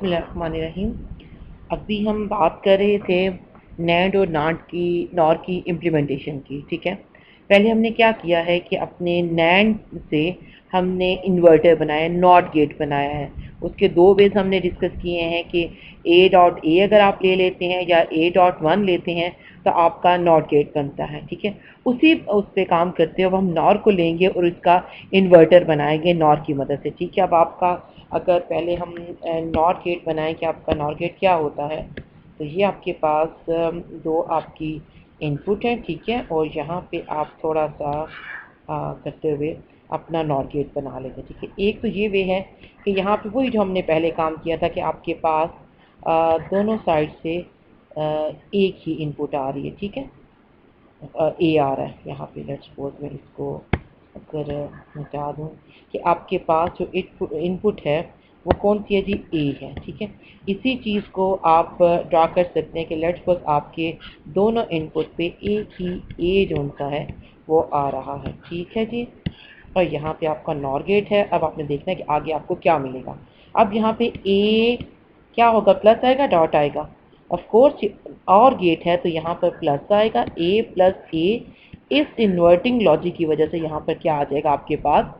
बिस्मिल्लाहिर्रहमानिर्रहीम। अभी हम बात कर रहे थे नैंड और नॉर की इम्प्लीमेंटेशन की। ठीक है, पहले हमने क्या किया है कि अपने नैंड से हमने इन्वर्टर बनाया, नॉट गेट बनाया है। उसके दो वेज हमने डिस्कस किए हैं कि ए डॉट ए अगर आप ले लेते हैं या ए डॉट वन लेते हैं तो आपका नॉट गेट बनता है। ठीक है, उसी उस पर काम करते हुए अब हम नॉर को लेंगे और उसका इन्वर्टर बनाएंगे नॉर की मदद से। ठीक है, अब आपका अगर पहले हम नॉर गेट बनाएं कि आपका नॉर गेट क्या होता है, तो ये आपके पास दो आपकी इनपुट है। ठीक है, और यहाँ पे आप थोड़ा सा करते हुए अपना नॉर गेट बना लेते हैं। ठीक है, एक तो ये वे है कि यहाँ पे वही जो हमने पहले काम किया था कि आपके पास दोनों साइड से एक ही इनपुट आ रही है। ठीक है, ए आ रहा है यहाँ पे। लेट्स सपोज मैं इसको अगर बता दूँ कि आपके पास जो इनपुट है वो कौन सी है जी, ए है। ठीक है, इसी चीज़ को आप ड्रा कर सकते हैं कि लेट्स सपोज आपके दोनों इनपुट पे एक ही ए जो उनका है वो आ रहा है। ठीक है जी, और यहाँ पे आपका नॉर गेट है। अब आपने देखना है कि आगे आपको क्या मिलेगा। अब यहाँ पे ए क्या होगा, प्लस आएगा, डॉट आएगा। ऑफ कोर्स और गेट है तो यहाँ पर प्लस आएगा, ए प्लस ए। इस इन्वर्टिंग लॉजिक की वजह से यहाँ पर क्या आ जाएगा, आपके पास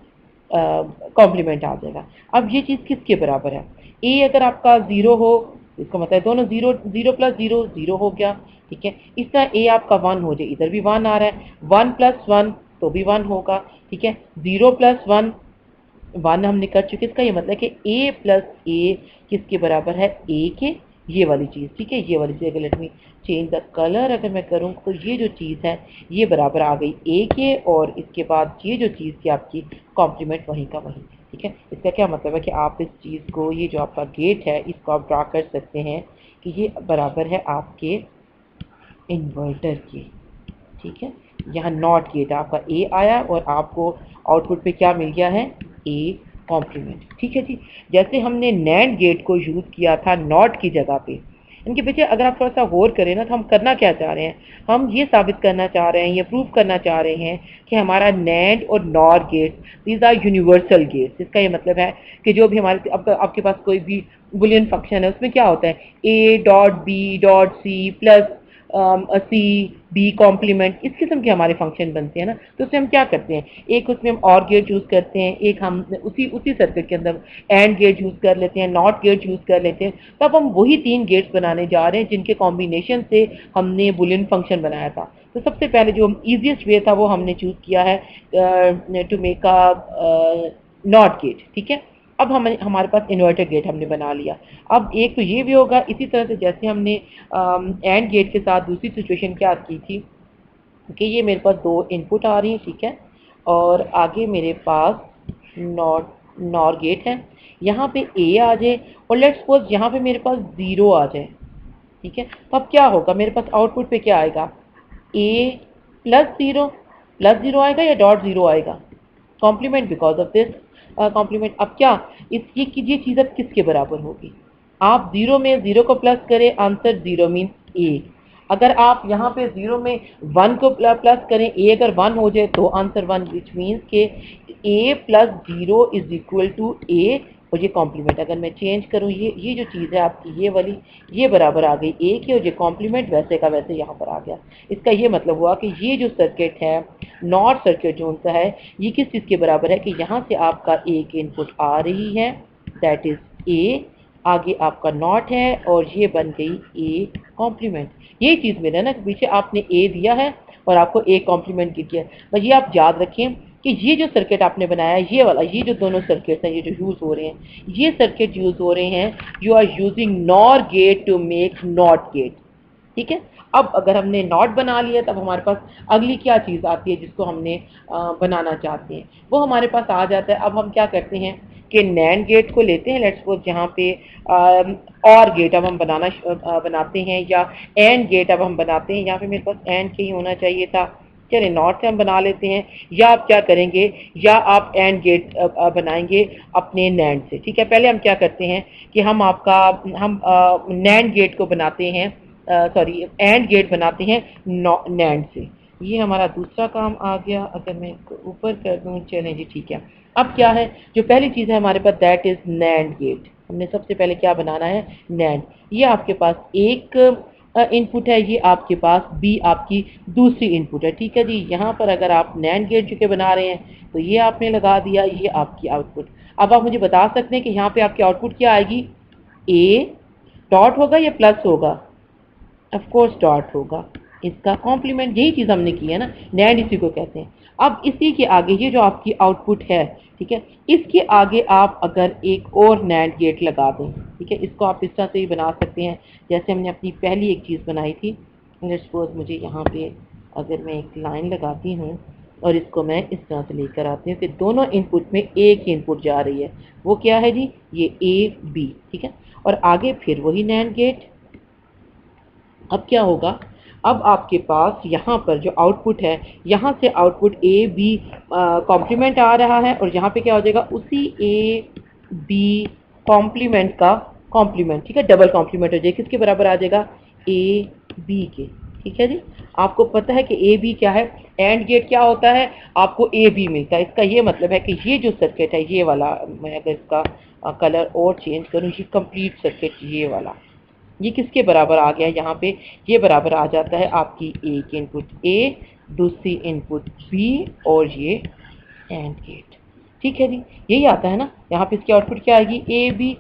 कॉम्प्लीमेंट आ जाएगा। अब ये चीज़ किसके बराबर है, ए अगर आपका ज़ीरो हो इसका मतलब दोनों zero, zero plus zero zero हो गया। ठीक है, इस तरह ए आपका वन हो जाए, इधर भी वन आ रहा है, वन प्लस वन तो भी वन होगा। ठीक है, ज़ीरो प्लस वन, वन हमने कर चुके। इसका ये मतलब कि ए प्लस ए किसके बराबर है, ए के, ये वाली चीज़। ठीक है, ये वाली चीज़ अगर let me change the colour अगर मैं करूँ तो ये जो चीज़ है ये बराबर आ गई ए के, और इसके बाद ये जो चीज़ थी आपकी कॉम्प्लीमेंट वहीं का वहीं। ठीक है, इसका क्या मतलब है कि आप इस चीज़ को, ये जो आपका गेट है इसको आप ड्रा कर सकते हैं कि ये बराबर है आपके इन्वर्टर के। ठीक है, यहाँ नॉट गेट आपका ए आया और आपको आउटपुट पे क्या मिल गया है, ए कॉम्प्लीमेंट। ठीक है जी, जैसे हमने नैंड गेट को यूज़ किया था नॉट की जगह पे, इनके पीछे अगर आप थोड़ा सा गौर करें ना तो हम करना क्या चाह रहे हैं, हम ये साबित करना चाह रहे हैं, ये प्रूव करना चाह रहे हैं कि हमारा नैंड और NOR gate these are universal gates. इसका ये मतलब है कि जो भी हमारे आपके पास कोई भी बुलियन फंक्शन है उसमें क्या होता है, A dot B dot C plus C B complement, इस किस्म के हमारे फंक्शन बनते हैं ना। तो उसमें हम क्या करते हैं, एक उसमें हम और गेट यूज़ करते हैं, एक हम उसी सर्किट के अंदर एंड गेट यूज़ कर लेते हैं, नॉट गेट यूज़ कर लेते हैं। तब हम वही तीन गेट्स बनाने जा रहे हैं जिनके कॉम्बिनेशन से हमने बुलियन फंक्शन बनाया था। तो सबसे पहले जो ईजिएस्ट वे था वो हमने चूज़ किया है to make a NOT gate. ठीक है, अब हमारे पास इन्वर्टर गेट हमने बना लिया। अब एक तो ये भी होगा, इसी तरह से जैसे हमने एंड गेट के साथ दूसरी सिचुएशन क्या की थी कि ये मेरे पास दो इनपुट आ रही हैं। ठीक है, और आगे मेरे पास नॉर गेट है, यहाँ पे ए आ जाए और लेट्स सपोज यहाँ पे मेरे पास ज़ीरो आ जाए। ठीक है, तो अब क्या होगा, मेरे पास आउटपुट पे क्या आएगा, ए प्लस ज़ीरो आएगा या डॉट ज़ीरो आएगा, complement because of this complement. अब क्या ये चीज़ अब किसके बराबर होगी, आप ज़ीरो में ज़ीरो को प्लस करें, आंसर ज़ीरो मीन्स ए। अगर आप यहाँ पे ज़ीरो में वन को प्लस करें, ए अगर वन हो जाए तो आंसर वन, विच मीन्स के A plus zero is equal to A. और ये कॉम्प्लीमेंट अगर मैं चेंज करूँ, ये जो चीज़ है आपकी ये वाली, ये बराबर आ गई ए की, और ये कॉम्प्लीमेंट वैसे का वैसे यहाँ पर आ गया। इसका ये मतलब हुआ कि ये जो सर्किट है, नॉट सर्किट जो उनका है, ये किस चीज़ के बराबर है कि यहाँ से आपका एक इनपुट आ रही है, दैट इज़ ए, आगे आपका नॉट है और ये बन गई ए कॉम्प्लीमेंट। ये चीज़ मेरा ना, पीछे आपने ए दिया है और आपको ए कॉम्प्लीमेंट किया है। बस ये आप याद रखें कि ये जो सर्किट आपने बनाया, ये वाला, ये जो दोनों सर्किट्स हैं ये जो यूज़ हो रहे हैं, ये सर्किट यूज़ हो रहे हैं, you are using NOR gate to make NOT gate. ठीक है, अब अगर हमने नॉट बना लिया तब हमारे पास अगली क्या चीज़ आती है जिसको हमने बनाना चाहते हैं, वो हमारे पास आ जाता है। अब हम क्या करते हैं कि नैंड गेट को लेते हैं, लेट्स सपोज यहाँ पे और गेट अब हम बनाते हैं, या एंड गेट अब हम बनाते हैं। यहाँ पे मेरे पास एंड के ही होना चाहिए था, चलिए नॉट से हम बना लेते हैं। या आप क्या करेंगे, या आप एंड गेट बनाएंगे अपने नैंड से। ठीक है, पहले हम क्या करते हैं कि हम नैंड गेट को बनाते हैं, सॉरी एंड गेट बनाते हैं नैंड से। ये हमारा दूसरा काम आ गया। अगर मैं इसको ऊपर कर दूँ, चलें जी ठीक है। अब क्या है, जो पहली चीज़ है हमारे पास, दैट इज़ नैंड गेट। हमने सबसे पहले क्या बनाना है, नैंड। ये आपके पास एक इनपुट है, ये आपके पास बी आपकी दूसरी इनपुट है, ठीक है जी। यहाँ पर अगर आप नैंड गेट चूँकि बना रहे हैं तो ये आपने लगा दिया, ये आपकी आउटपुट। अब आप मुझे बता सकते हैं कि यहाँ पे आपकी आउटपुट क्या आएगी, ए डॉट होगा या प्लस होगा? ऑफ कोर्स डॉट होगा, इसका कॉम्प्लीमेंट, यही चीज़ हमने की है ना, नैंड इसी को कहते हैं। अब इसी के आगे ये जो आपकी आउटपुट है, ठीक है, इसके आगे आप अगर एक और नैंड गेट लगा दें, ठीक है, इसको आप इस तरह से भी बना सकते हैं जैसे हमने अपनी पहली एक चीज़ बनाई थी। लेट्स सपोज मुझे यहाँ पे अगर मैं एक लाइन लगाती हूँ और इसको मैं इस तरह से लेकर आती हूँ कि दोनों इनपुट में एक ही इनपुट जा रही है, वो क्या है जी, ये ए बी, ठीक है। और आगे फिर वही नैंड गेट। अब क्या होगा, अब आपके पास यहाँ पर जो आउटपुट है, यहाँ से आउटपुट ए बी कॉम्प्लीमेंट आ रहा है, और यहाँ पे क्या हो जाएगा, उसी ए बी कॉम्प्लीमेंट का कॉम्प्लीमेंट, ठीक है, डबल कॉम्प्लीमेंट हो जाएगा। किसके बराबर आ जाएगा, ए बी के, ठीक है जी। आपको पता है कि ए बी क्या है, एंड गेट क्या होता है, आपको ए बी मिलता है। इसका ये मतलब है कि ये जो सर्किट है, ये वाला, मैं अगर इसका कलर और चेंज करूँ, ये कंप्लीट सर्किट ये वाला, ये किसके बराबर आ गया यहाँ पे, ये बराबर आ जाता है आपकी एक इनपुट ए, दूसरी इनपुट बी, और ये एंड गेट, ठीक है जी। यही आता है ना, यहाँ पे इसकी आउटपुट क्या आएगी, ए बी।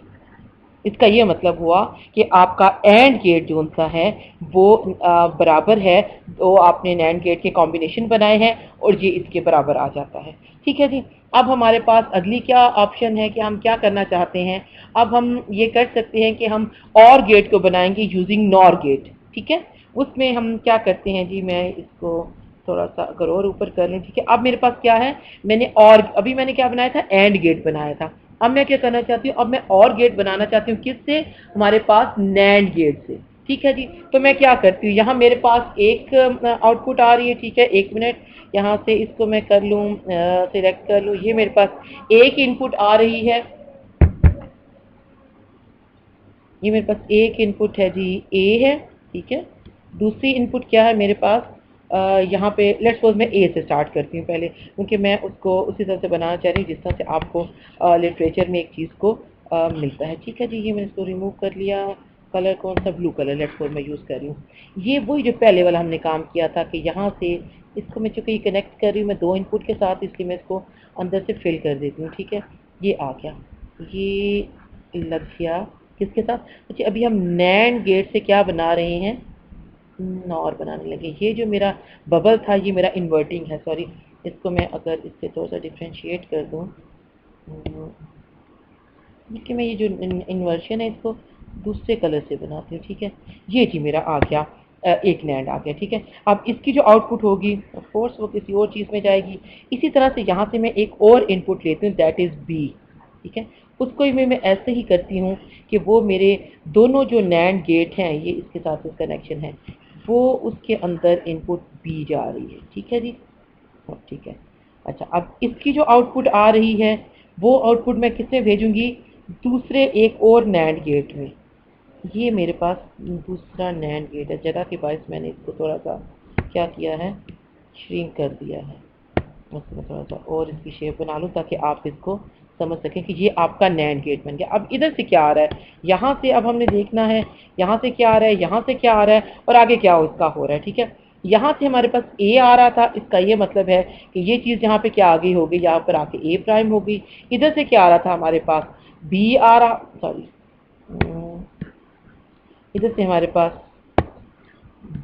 इसका ये मतलब हुआ कि आपका एंड गेट जो सा है वो बराबर है, तो आपने नैंड गेट के कॉम्बिनेशन बनाए हैं और ये इसके बराबर आ जाता है, ठीक है जी। अब हमारे पास अगली क्या ऑप्शन है कि हम क्या करना चाहते हैं। अब हम ये कर सकते हैं कि हम और गेट को बनाएंगे यूजिंग नॉर गेट, ठीक है। उसमें हम क्या करते हैं जी, मैं इसको थोड़ा सा अगर और ऊपर कर लूँ, ठीक है। अब मेरे पास क्या है, मैंने और अभी मैंने क्या बनाया था, एंड गेट बनाया था। अब मैं क्या करना चाहती हूँ, अब मैं और गेट बनाना चाहती हूँ, किससे, हमारे पास नैंड गेट से, ठीक है जी। तो मैं क्या करती हूँ, यहाँ मेरे पास एक आउटपुट आ रही है, ठीक है, एक मिनट, यहाँ से इसको मैं कर लूँ, सिलेक्ट कर लूँ, ये मेरे पास एक इनपुट आ रही है, ये मेरे पास एक इनपुट है जी, ए है, ठीक है। दूसरी इनपुट क्या है मेरे पास, यहाँ पे लेट्स सपोज मैं ए से स्टार्ट करती हूँ पहले, क्योंकि मैं उसको उसी तरह से बनाना चाह रही हूँ जिस तरह से आपको लिटरेचर में एक चीज़ को मिलता है, ठीक है जी। ये मैंने इसको रिमूव कर लिया, कलर कौन सा, ब्लू कलर लेट्स सपोज मैं यूज़ कर रही हूँ। ये वही जो पहले वाला हमने काम किया था कि यहाँ से इसको मैं चूँकि कनेक्ट कर रही हूँ मैं दो इनपुट के साथ, इसलिए मैं इसको अंदर से फिल कर देती हूँ, ठीक है। ये आ गया, ये लग गया किसके साथ। अच्छा, अभी हम नैंड गेट से क्या बना रहे हैं, नॉर बनाने लगे। ये जो मेरा बबल था ये मेरा इन्वर्टिंग है, सॉरी, इसको मैं अगर इससे थोड़ा सा डिफ्रेंशिएट कर दूँ, कि मैं ये जो इन्वर्शन है इसको दूसरे कलर से बनाती हूँ, ठीक है। ये जी मेरा आ गया, एक नैंड आ गया, ठीक है। अब इसकी जो आउटपुट होगी ऑफ कोर्स वो किसी और चीज़ में जाएगी। इसी तरह से यहाँ से मैं एक और इनपुट लेती हूँ, दैट इज़ बी, ठीक है। उसको ही मैं ऐसे ही करती हूँ कि वो मेरे दोनों जो नैंड गेट हैं, ये इसके साथ कनेक्शन है, वो उसके अंदर इनपुट बी जा रही है, ठीक है जी। ठीक है। अच्छा, अब इसकी जो आउटपुट आ रही है वो आउटपुट मैं किसमें भेजूंगी, दूसरे एक और नैंड गेट में। ये मेरे पास दूसरा नैंड गेट है, जगह के पास मैंने इसको थोड़ा सा क्या किया है, श्रिंक कर दिया है। उसमें थोड़ा सा और इसकी शेप बना लूँ ताकि आप इसको समझ सकें कि ये आपका नैंड गेट बन गया। अब इधर से क्या आ रहा है, यहाँ से अब हमने देखना है, यहाँ से क्या आ रहा है, यहाँ से क्या आ रहा है, और आगे क्या उसका हो रहा है, ठीक है। यहाँ से हमारे पास ए आ रहा था, इसका ये मतलब है कि ये चीज़ यहाँ पे क्या आ गई होगी, यहाँ पर आके ए प्राइम होगी। इधर से क्या आ रहा था हमारे पास, बी आ रहा, सॉरी, इधर से हमारे पास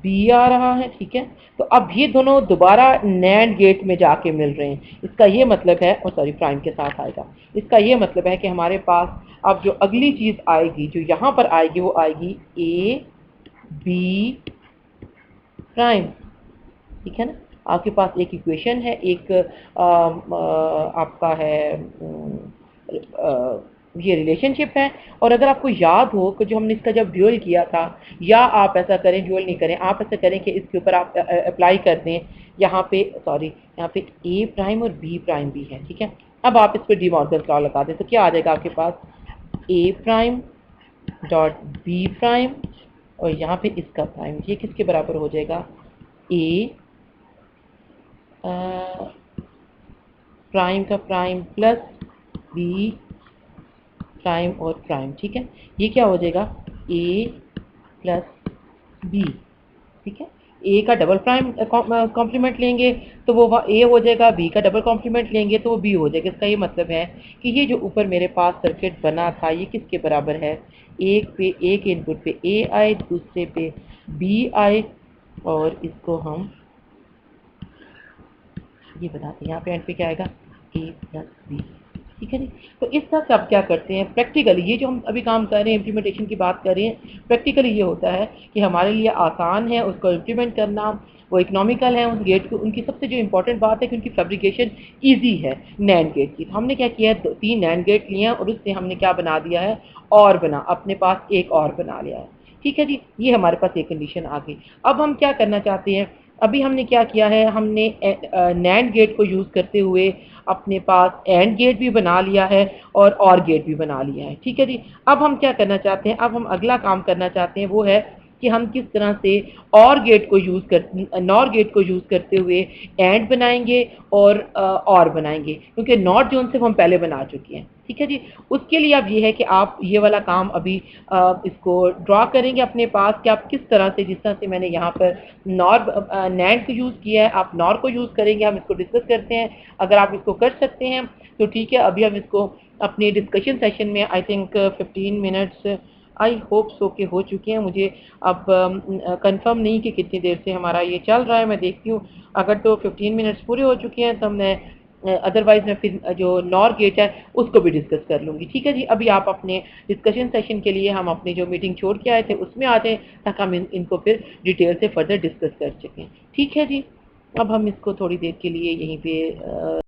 बी आ रहा है, ठीक है। तो अब ये दोनों दोबारा नैंड गेट में जाके मिल रहे हैं। इसका ये मतलब है, और सॉरी प्राइम के साथ आएगा, इसका ये मतलब है कि हमारे पास अब जो अगली चीज़ आएगी जो यहाँ पर आएगी वो आएगी ए बी प्राइम, ठीक है ना। आपके पास एक इक्वेशन है, एक आपका है ये रिलेशनशिप है। और अगर आपको याद हो कि जो हमने इसका जब ड्यूल किया था, या आप ऐसा करें, ड्यूल नहीं करें, आप ऐसा करें कि इसके ऊपर आप अप्लाई कर दें, यहाँ पे सॉरी यहाँ पे ए प्राइम और बी प्राइम भी है, ठीक है। अब आप इस पर डी मॉर्गन लॉ लगा दें तो क्या आ जाएगा आपके पास, ए प्राइम डॉट बी प्राइम, और यहाँ पे इसका प्राइम, ये किसके बराबर हो जाएगा, ए प्राइम का प्राइम प्लस बी प्राइम और प्राइम, ठीक है। ये क्या हो जाएगा, ए प्लस बी, ठीक है। ए का डबल प्राइम कॉम्प्लीमेंट लेंगे तो वो ए हो जाएगा, बी का डबल कॉम्प्लीमेंट लेंगे तो वो बी हो जाएगा। इसका ये मतलब है कि ये जो ऊपर मेरे पास सर्किट बना था ये किसके बराबर है, एक इनपुट पे ए आए, दूसरे पे बी आए, और इसको हम ये बताते हैं यहाँ पे एंड पे क्या आएगा, ए प्लस बी, ठीक है जी। तो इस तरह से आप क्या करते हैं प्रैक्टिकली, ये जो हम अभी काम कर रहे हैं इम्प्लीमेंटेशन की बात कर रहे हैं, प्रैक्टिकली ये होता है कि हमारे लिए आसान है उसको इम्प्लीमेंट करना, वो इकोनॉमिकल है उस गेट को। उनकी सबसे जो इंपॉर्टेंट बात है कि उनकी फैब्रिकेशन ईजी है नैंड गेट की। तो हमने क्या किया है, 3 नैंड गेट लिए हैं और उससे हमने क्या बना दिया है, और बना अपने पास एक और बना लिया है, ठीक है जी। ये हमारे पास एक कंडीशन आ गई। अब हम क्या करना चाहते हैं, अभी हमने क्या किया है, हमने नैंड गेट को यूज़ करते हुए अपने पास एंड गेट भी बना लिया है और गेट भी बना लिया है, ठीक है जी। अब हम क्या करना चाहते हैं, अब हम अगला काम करना चाहते हैं, वो है कि हम किस तरह से नॉर गेट को यूज़ करते हुए एंड बनाएंगे और बनाएंगे, क्योंकि नॉट जो सिर्फ हम पहले बना चुके हैं, ठीक है जी। उसके लिए अब ये है कि आप ये वाला काम अभी इसको ड्रॉ करेंगे अपने पास कि आप किस तरह से, जिस तरह से मैंने यहाँ पर नैंड को यूज़ किया है, आप नॉर को यूज़ करेंगे। हम इसको डिस्कस करते हैं, अगर आप इसको कर सकते हैं तो ठीक है। अभी हम इसको अपने डिस्कशन सेशन में I think 15 minutes I hope so के हो चुके हैं। मुझे अब कंफर्म नहीं कि कितनी देर से हमारा ये चल रहा है, मैं देखती हूँ। अगर तो 15 मिनट्स पूरे हो चुके हैं तो मैं अदरवाइज मैं फिर जो नॉर गेट है उसको भी डिस्कस कर लूँगी, ठीक है जी। अभी आप अपने डिस्कशन सेशन के लिए हम अपनी जो मीटिंग छोड़ के आए थे उसमें आ जाएँ, ताकि हम इनको फिर डिटेल से फर्दर डिस्कस कर सकें, ठीक है जी। अब हम इसको थोड़ी देर के लिए यहीं पे